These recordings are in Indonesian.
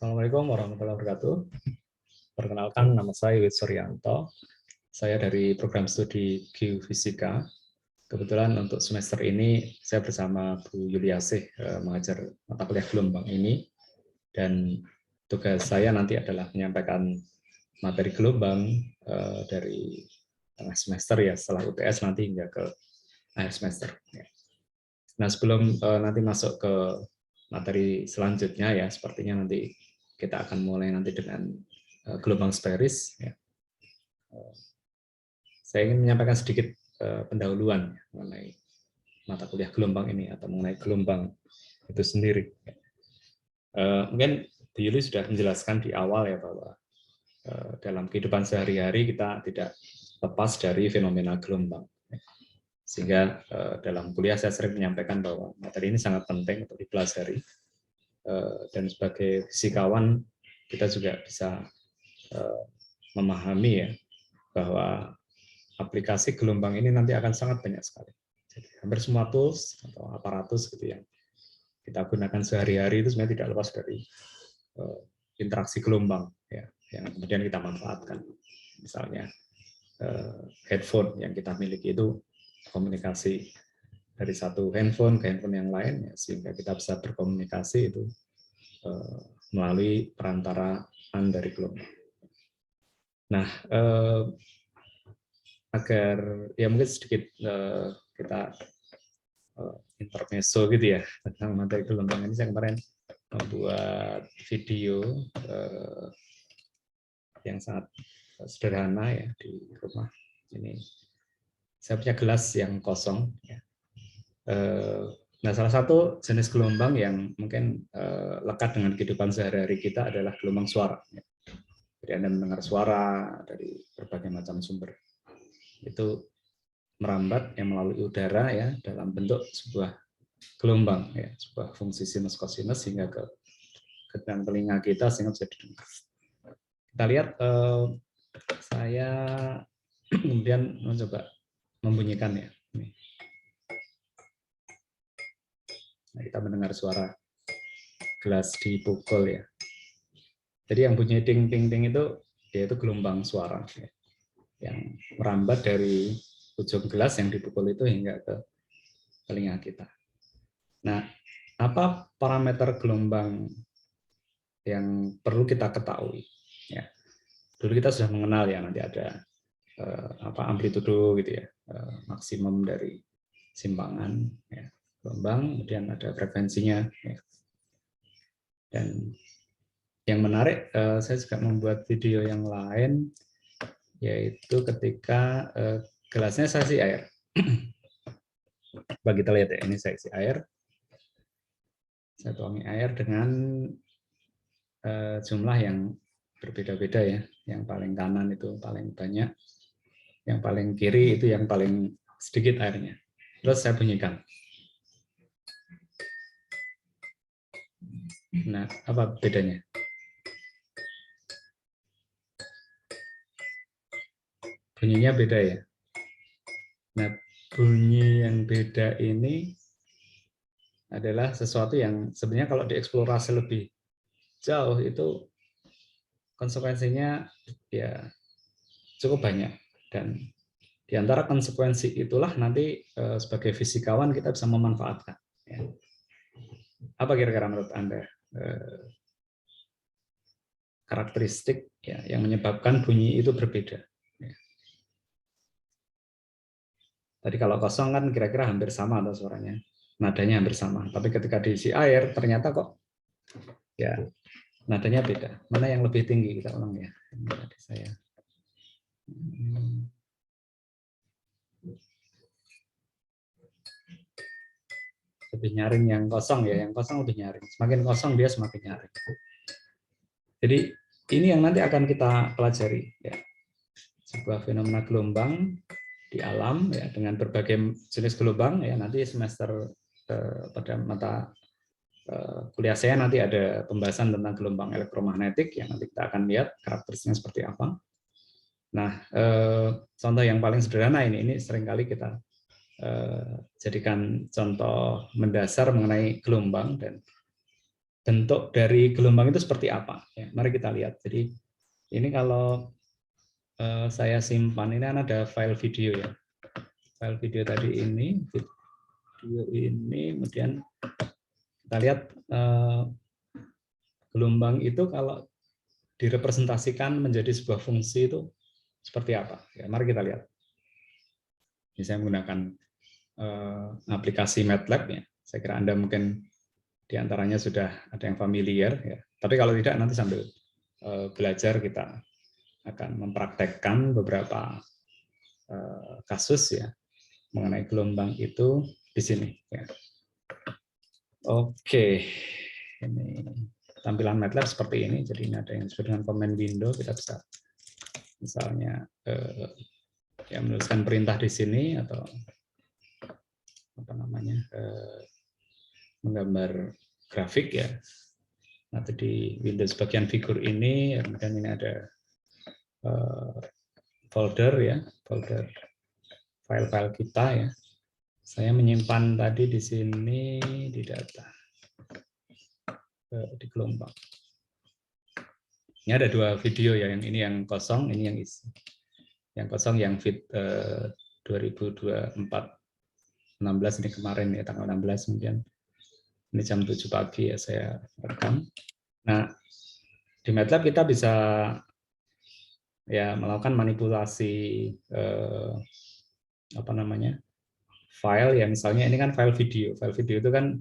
Assalamualaikum warahmatullahi wabarakatuh. Perkenalkan, nama saya Wid Suryanto. Saya dari program studi Geofisika. Kebetulan untuk semester ini saya bersama Bu Yuliasih mengajar mata kuliah gelombang ini. Dan tugas saya nanti adalah menyampaikan materi gelombang dari tengah semester ya, setelah UTS nanti hingga ke akhir semester. Nah, sebelum nanti masuk ke materi selanjutnya ya, sepertinya nanti kita akan mulai nanti dengan gelombang sferis. Ya. Saya ingin menyampaikan sedikit pendahuluan ya, mengenai mata kuliah gelombang ini atau mengenai gelombang itu sendiri. Mungkin Bu Yuli sudah menjelaskan di awal ya bahwa dalam kehidupan sehari-hari kita tidak lepas dari fenomena gelombang. Sehingga dalam kuliah saya sering menyampaikan bahwa materi ini sangat penting untuk dipelajari, dan sebagai fisikawan kita juga bisa memahami ya bahwa aplikasi gelombang ini nanti akan sangat banyak sekali. Jadi, hampir semua tools atau aparatus gitu yang kita gunakan sehari-hari itu sebenarnya tidak lepas dari interaksi gelombang ya, yang kemudian kita manfaatkan. Misalnya headphone yang kita miliki itu komunikasi dari satu handphone ke handphone yang lain, ya, sehingga kita bisa berkomunikasi itu melalui perantaraan dari gelombang. Nah, agar ya mungkin sedikit kita intermezzo gitu ya tentang materi gelombang ini, saya kemarin membuat video yang sangat sederhana ya di rumah. Ini saya punya gelas yang kosong. Ya. Nah, salah satu jenis gelombang yang mungkin lekat dengan kehidupan sehari-hari kita adalah gelombang suara. Jadi Anda mendengar suara dari berbagai macam sumber. Itu merambat yang melalui udara ya dalam bentuk sebuah gelombang ya, sebuah fungsi sinus kosinus hingga ke dalam telinga kita sehingga bisa didengar. Kita lihat saya kemudian mencoba membunyikan ya. Nah, kita mendengar suara gelas dipukul ya. Jadi yang bunyi ding ding ding itu yaitu gelombang suara ya, yang merambat dari ujung gelas yang dipukul itu hingga ke telinga kita. Nah, apa parameter gelombang yang perlu kita ketahui? Ya, dulu kita sudah mengenal ya, nanti ada amplitudo gitu ya, maksimum dari simpangan ya, gelombang, kemudian ada frekuensinya. Ya. Dan yang menarik, saya juga membuat video yang lain, yaitu ketika gelasnya saya isi air. Coba kita lihat ya, ini saya isi air. Saya tuangi air dengan jumlah yang berbeda-beda ya. Yang paling kanan itu paling banyak, yang paling kiri itu yang paling sedikit airnya. Terus saya bunyikan. Nah, apa bedanya? Bunyinya beda ya. Nah, bunyi yang beda ini adalah sesuatu yang sebenarnya kalau dieksplorasi lebih jauh itu konsekuensinya ya cukup banyak, dan di antara konsekuensi itulah nanti sebagai fisikawan kita bisa memanfaatkan. Ya. Apa kira-kira menurut Anda karakteristik ya yang menyebabkan bunyi itu berbeda? Ya. Tadi kalau kosong kan kira-kira hampir sama atau suaranya, nadanya hampir sama. Tapi ketika diisi air ternyata kok ya nadanya beda. Mana yang lebih tinggi, kita ulang ya. Ini tadi saya. Lebih nyaring yang kosong ya, yang kosong lebih nyaring. Semakin kosong dia semakin nyaring. Jadi ini yang nanti akan kita pelajari ya. Sebuah fenomena gelombang di alam ya, dengan berbagai jenis gelombang ya. Nanti semester pada mata kuliah saya nanti ada pembahasan tentang gelombang elektromagnetik yang nanti kita akan lihat karakteristiknya seperti apa. Nah, contoh yang paling sederhana ini seringkali kita jadikan contoh mendasar mengenai gelombang, dan bentuk dari gelombang itu seperti apa. Ya, mari kita lihat. Jadi ini kalau saya simpan, ini kan ada file video ya. File video tadi ini, video ini, kemudian kita lihat gelombang itu kalau direpresentasikan menjadi sebuah fungsi itu seperti apa. Ya, mari kita lihat. Ini saya menggunakan aplikasi MATLAB ya. Saya kira Anda mungkin diantaranya sudah ada yang familiar ya. Tapi kalau tidak nanti sambil belajar kita akan mempraktekkan beberapa kasus ya mengenai gelombang itu di sini. Ya. Oke, ini tampilan MATLAB seperti ini. Jadi ini ada yang disebut dengan command window. Kita bisa misalnya ya menuliskan perintah di sini atau apa namanya menggambar grafik ya. Nanti di Windows bagian figur ini, kemudian ini ada folder ya, folder file-file kita ya. Saya menyimpan tadi di sini di data di gelombang. Ini ada dua video ya, yang ini yang kosong, ini yang isi. Yang kosong yang fit 2024 16 ini kemarin ya, tanggal 16, kemudian ini jam 7 pagi ya saya rekam. Nah, di MATLAB kita bisa ya melakukan manipulasi apa namanya file ya, misalnya ini kan file video itu kan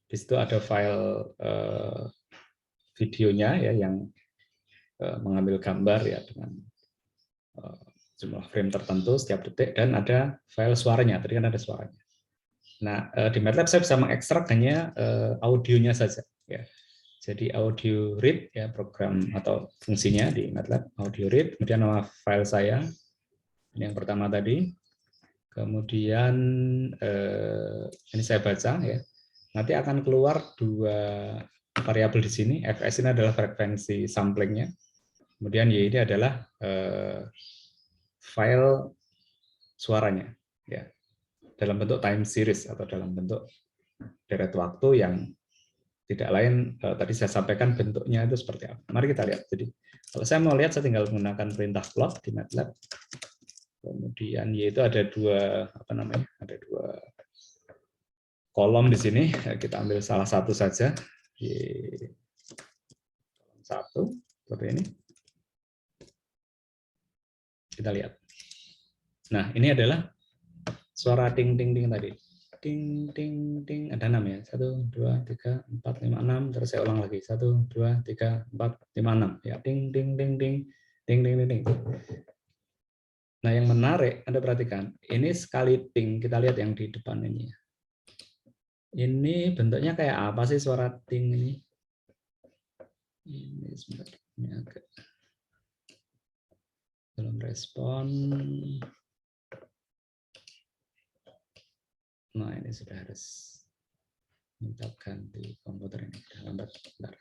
di situ ada file videonya ya yang mengambil gambar ya dengan jumlah frame tertentu setiap detik, dan ada file suaranya, tadi kan ada suaranya. Nah, di MATLAB saya bisa mengekstrak hanya audionya saja ya. Jadi audio read ya, program atau fungsinya di MATLAB audio read, kemudian nama file saya ini yang pertama tadi, kemudian ini saya baca ya, nanti akan keluar dua variabel di sini. Fs ini adalah frekuensi samplingnya, kemudian y ini adalah file suaranya ya, dalam bentuk time series atau dalam bentuk deret waktu yang tidak lain tadi saya sampaikan bentuknya itu seperti apa. Mari kita lihat. Jadi kalau saya mau lihat, saya tinggal menggunakan perintah plot di MATLAB. Kemudian yaitu ada dua apa namanya? Ada dua kolom di sini. Kita ambil salah satu saja. Kolom satu seperti ini. Kita lihat. Nah, ini adalah suara ting ting ting tadi. Ting ting ting, ada 6 ya, 1 2 3 4 5 6, terus saya ulang lagi 1 2 3 4 5 6 ya, ting ting ting ting ting ting ting ting. Nah, yang menarik Anda perhatikan, ini sekali ting, kita lihat yang di depan ini ya. Ini bentuknya kayak apa sih suara ting ini? Ini sebentar, ini agak belum respon. Nah, ini sudah harus minta ganti komputer ini, sudah lambat. Bentar.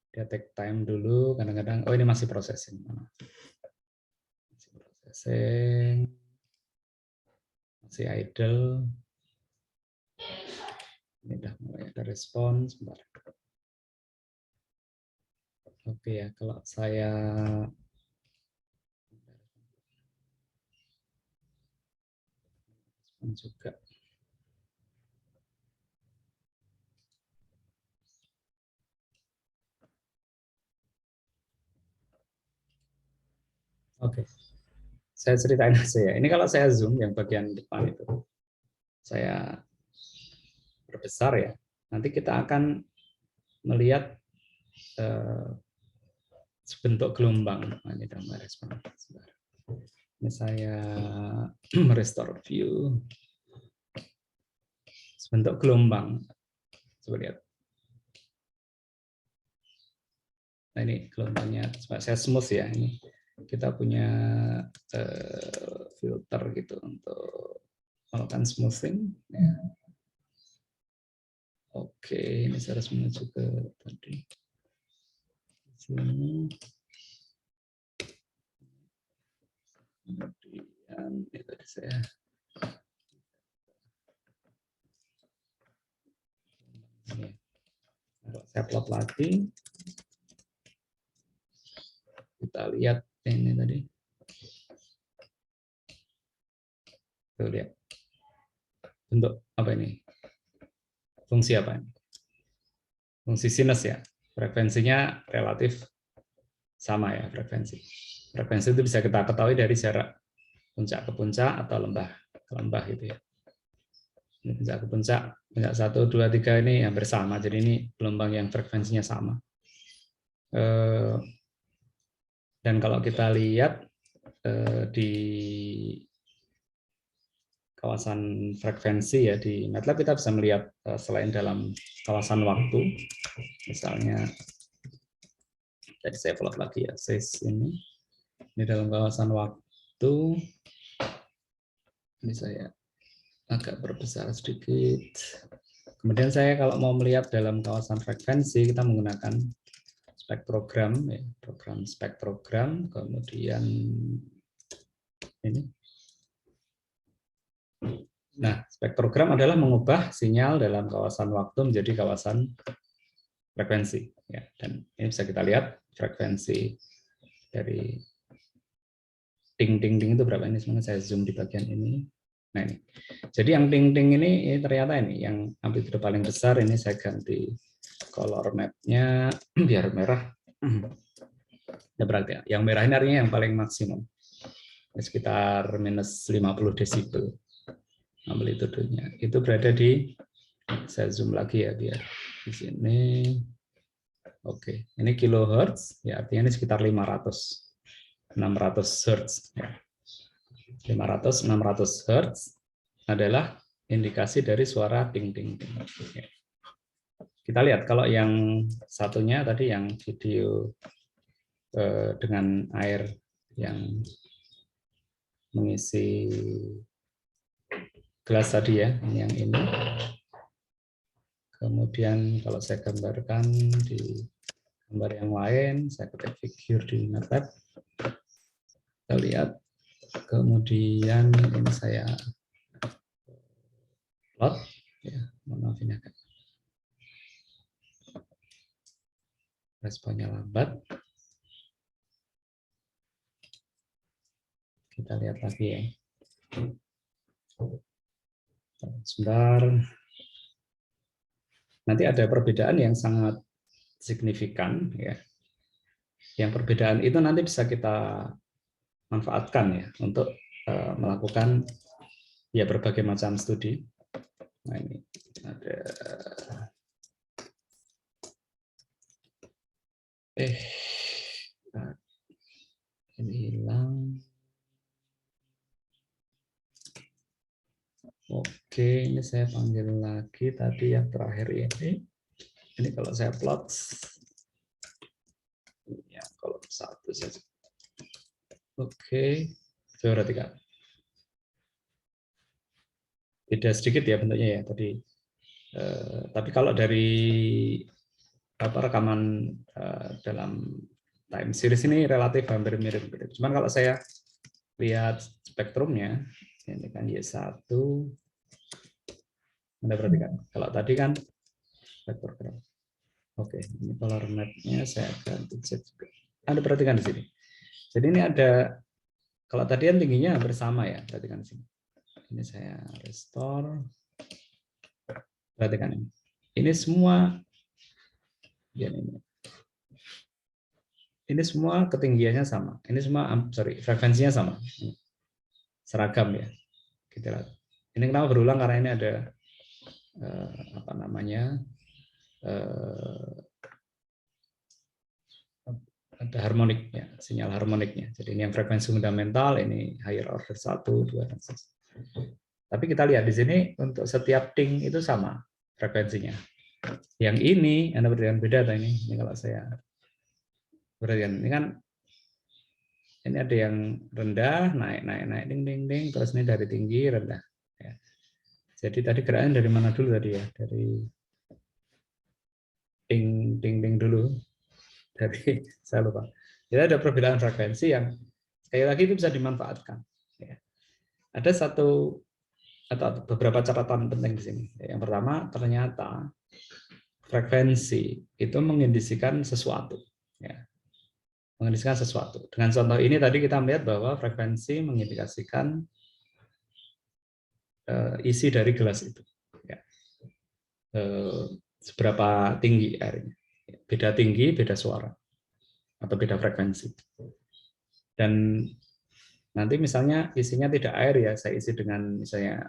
Dia take time dulu, kadang-kadang, oh ini masih processing. Masih processing, masih idle. Ini udah mulai ada respon, sebentar. Oke ya, kalau saya juga. Oke, saya ceritain aja ya. Ini kalau saya zoom yang bagian depan itu, saya perbesar ya. Nanti kita akan melihat bentuk gelombang. Nah, ini dalam respon. Ini saya merestore view. Bentuk gelombang. Coba lihat. Nah, ini gelombangnya. Saya smooth ya. Ini kita punya filter gitu untuk melakukan smoothing. Ya. Oke, ini saya harus menuju ke tadi. Sini. Kemudian ini tadi saya ini. Kalau Saya plot lagi. Kita lihat ini tadi. Tuh, lihat. Bentuk apa ini? Fungsi apa ini? Fungsi sinus ya. Frekuensinya relatif sama ya frekuensi. Frekuensi itu bisa kita ketahui dari jarak puncak ke puncak atau lembah ke lembah gitu ya. Ini puncak ke puncak 1, 2, 3 ini hampir sama. Jadi ini gelombang yang frekuensinya sama. Dan kalau kita lihat di kawasan frekuensi ya di MATLAB kita bisa melihat selain dalam kawasan waktu, misalnya jadi saya plot lagi ya, ini dalam kawasan waktu, ini saya agak berbesar sedikit. Kemudian saya kalau mau melihat dalam kawasan frekuensi kita menggunakan spektrogram, ya, program spektrogram, kemudian ini. Nah, spektrogram adalah mengubah sinyal dalam kawasan waktu menjadi kawasan frekuensi. Ya, dan ini bisa kita lihat frekuensi dari ting-ting-ting itu berapa ini? Sebenarnya saya zoom di bagian ini. Nah ini. Jadi yang ting-ting ini ternyata ini yang amplitude paling besar. Ini saya ganti color map-nya biar merah. Ya, berarti yang merah ini artinya yang paling maksimum. Sekitar minus 50 desibel. Amplitudenya itu berada di, saya zoom lagi ya biar di sini. Oke, ini kilohertz ya, artinya ini sekitar 600 hertz ya. 500-600 hertz adalah indikasi dari suara ting ting ting. Kita lihat kalau yang satunya tadi yang video dengan air yang mengisi gelas tadi ya, yang ini. Kemudian kalau saya gambarkan di gambar yang lain, saya ketik figure di MATLAB. Kita lihat. Kemudian ini saya plot. Ya, mohon maaf ini agak responnya lambat. Kita lihat lagi ya. Sebentar. Nanti ada perbedaan yang sangat signifikan ya. Yang perbedaan itu nanti bisa kita manfaatkan ya untuk melakukan ya berbagai macam studi. Nah ini ada ini hilang. Oke, ini saya panggil lagi tadi yang terakhir ini. Ini kalau saya plot, ya kalau satu saja. Oke, coba perhatikan. Beda sedikit ya bentuknya ya tadi. Tapi kalau dari rekaman dalam time series ini relatif hampir mirip-mirip. Cuman kalau saya lihat spektrumnya, ini kan Y1. Anda perhatikan. Kalau tadi kan spektrogram. Oke, ini color map-nya saya ganti Z juga. Anda perhatikan di sini. Jadi ini ada, kalau tadi kan tingginya hampir sama ya, perhatikan di sini. Ini saya restore. Perhatikan ini. Ini semua ya ini semua ketinggiannya sama. Ini semua frekuensinya sama. Seragam ya. Kita lihat. Ini kenapa berulang karena ini ada apa namanya? Ada harmonik ya, sinyal harmoniknya. Jadi ini yang frekuensi fundamental, ini higher order 1, 2 dan seterusnya. Tapi kita lihat di sini untuk setiap ting itu sama frekuensinya. Yang ini Anda perhatikan beda atau ini? Ini kalau saya perhatikan ini kan ini ada yang rendah, naik, ding ding ding, terus ini dari tinggi rendah. Ya. Jadi tadi gerakan dari mana dulu tadi ya? Dari ding ding ding dulu. Dari saya lupa. Jadi ada perbedaan frekuensi yang sekali lagi itu bisa dimanfaatkan. Ya. Ada satu atau beberapa catatan penting di sini. Yang pertama ternyata frekuensi itu mengindikasikan sesuatu, ya. Mengindikasikan sesuatu. Dengan contoh ini tadi kita melihat bahwa frekuensi mengindikasikan isi dari gelas itu, ya. Seberapa tinggi airnya, beda tinggi, beda suara, atau beda frekuensi. Dan nanti misalnya isinya tidak air, ya, saya isi dengan misalnya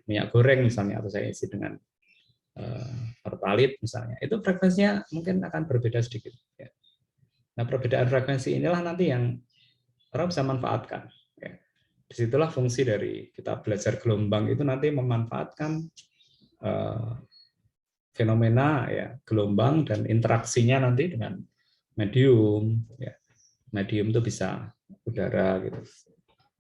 minyak goreng misalnya, atau saya isi dengan pertalit misalnya, itu frekuensinya mungkin akan berbeda sedikit, ya. Nah, perbedaan frekuensi inilah nanti yang orang bisa manfaatkan, ya. Disitulah fungsi dari kita belajar gelombang itu, nanti memanfaatkan fenomena, ya, gelombang dan interaksinya nanti dengan medium, ya. Medium itu bisa udara gitu,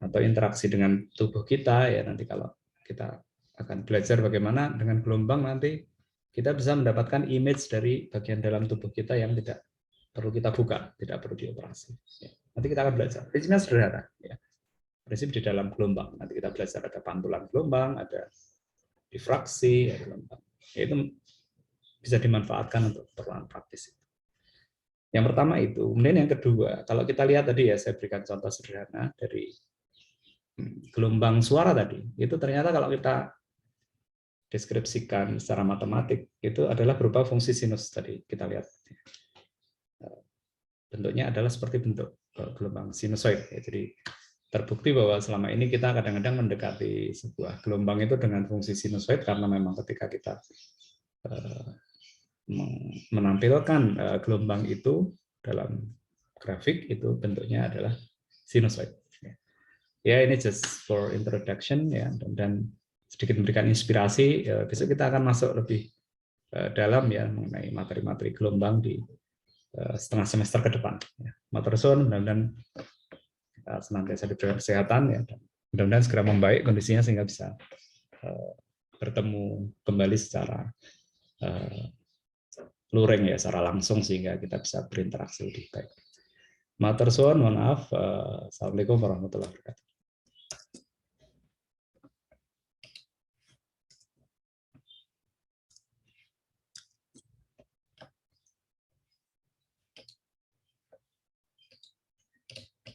atau interaksi dengan tubuh kita, ya. Nanti kalau kita akan belajar bagaimana dengan gelombang, nanti kita bisa mendapatkan image dari bagian dalam tubuh kita yang tidak perlu kita buka, tidak perlu dioperasi, ya. Nanti kita akan belajar. Prinsipnya sederhana, ya. Prinsip di dalam gelombang. Nanti kita belajar ada pantulan gelombang, ada difraksi, ya, gelombang. Itu bisa dimanfaatkan untuk keperluan praktis. Yang pertama itu. Kemudian yang kedua, kalau kita lihat tadi, ya, saya berikan contoh sederhana dari gelombang suara tadi. Itu ternyata kalau kita deskripsikan secara matematik, itu adalah berupa fungsi sinus tadi. Kita lihat. Bentuknya adalah seperti bentuk gelombang sinusoid. Jadi terbukti bahwa selama ini kita kadang-kadang mendekati sebuah gelombang itu dengan fungsi sinusoid, karena memang ketika kita menampilkan gelombang itu dalam grafik, itu bentuknya adalah sinusoid. Ya, ini just for introduction, ya, dan sedikit memberikan inspirasi. Besok kita akan masuk lebih dalam, ya, mengenai materi-materi gelombang di setengah semester ke depan. Matur suwun, mudah-mudahan kita senantiasa diberikan kesehatan, ya, dan mudah-mudahan segera membaik kondisinya sehingga bisa bertemu kembali secara luring, ya, secara langsung, sehingga kita bisa berinteraksi lebih baik. Matur suwun, mohon maaf. Assalamualaikum warahmatullahi wabarakatuh.